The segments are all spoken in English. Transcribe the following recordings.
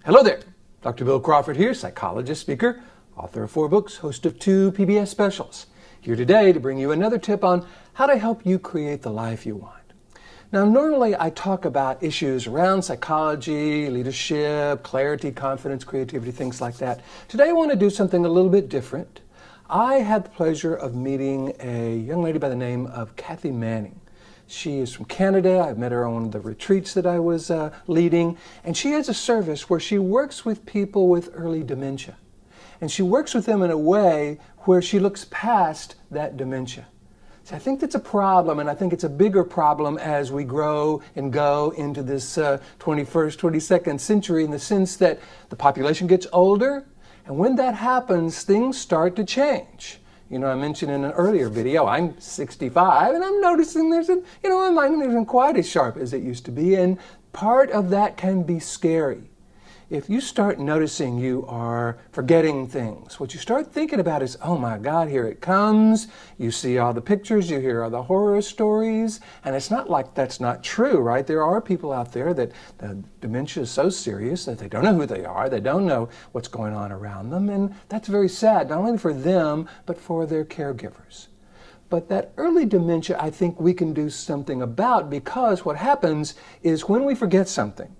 Hello there, Dr. Bill Crawford here, psychologist, speaker, author of 4 books, host of 2 PBS specials. Here today to bring you another tip on how to help you create the life you want. Now, normally I talk about issues around psychology, leadership, clarity, confidence, creativity, things like that. Today I want to do something a little bit different. I had the pleasure of meeting a young lady by the name of Kathy Manning. She is from Canada. I've met her on one of the retreats that I was leading. And she has a service where she works with people with early dementia. And she works with them in a way where she looks past that dementia. So I think that's a problem, and I think it's a bigger problem as we grow and go into this 21st, 22nd century, in the sense that the population gets older. And when that happens, things start to change. You know, I mentioned in an earlier video, I'm 65, and I'm noticing my mind isn't quite as sharp as it used to be, and part of that can be scary. If you start noticing you are forgetting things, what you start thinking about is, oh my God, here it comes. You see all the pictures, you hear all the horror stories, and it's not like that's not true, right? There are people out there that the dementia is so serious that they don't know who they are, they don't know what's going on around them, and that's very sad, not only for them, but for their caregivers. But that early dementia, I think we can do something about, because what happens is when we forget something,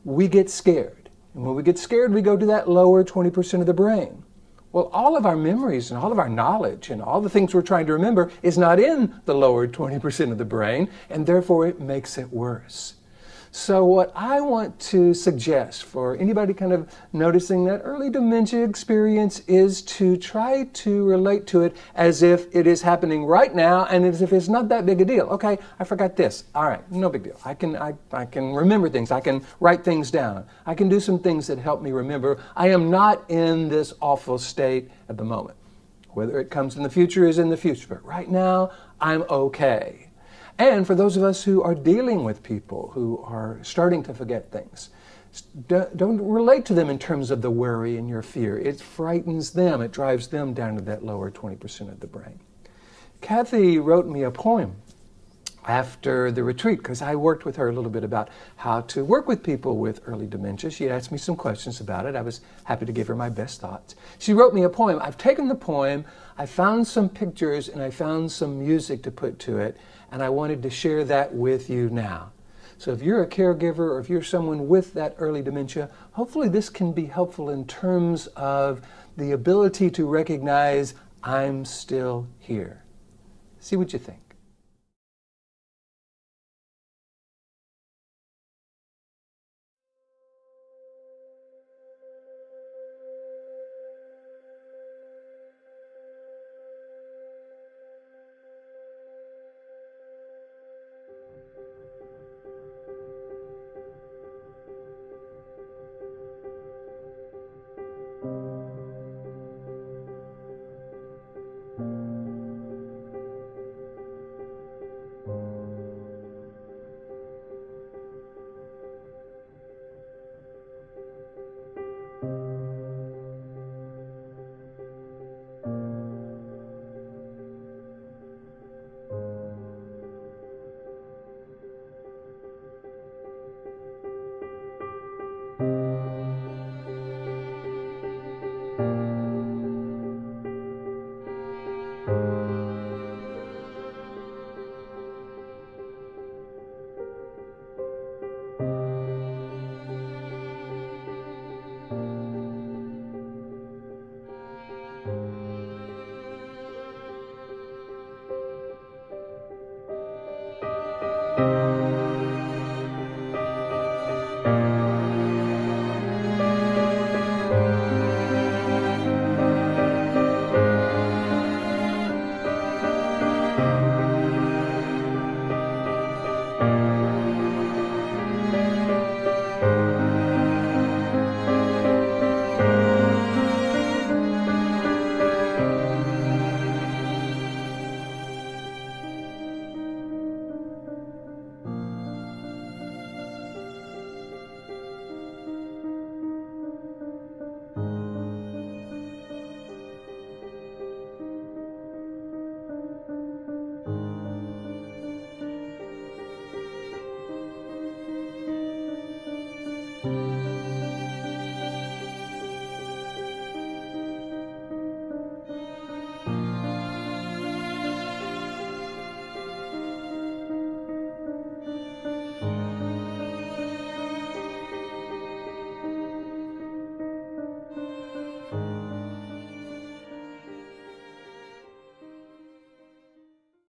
we get scared. And when we get scared, we go to that lower 20% of the brain. Well, all of our memories and all of our knowledge and all the things we're trying to remember is not in the lower 20% of the brain, and therefore it makes it worse. So what I want to suggest for anybody kind of noticing that early dementia experience is to try to relate to it as if it is happening right now and as if it's not that big a deal. Okay, I forgot this. All right, no big deal. I can remember things. I can write things down. I can do some things that help me remember. I am not in this awful state at the moment. Whether it comes in the future is in the future, but right now I'm okay. And for those of us who are dealing with people who are starting to forget things, don't relate to them in terms of the worry and your fear. It frightens them. It drives them down to that lower 20% of the brain. Kathy wrote me a poem after the retreat, because I worked with her a little bit about how to work with people with early dementia. She asked me some questions about it. I was happy to give her my best thoughts. She wrote me a poem. I've taken the poem, I found some pictures, and I found some music to put to it, and I wanted to share that with you now. So if you're a caregiver or if you're someone with that early dementia, hopefully this can be helpful in terms of the ability to recognize, I'm still here. See what you think.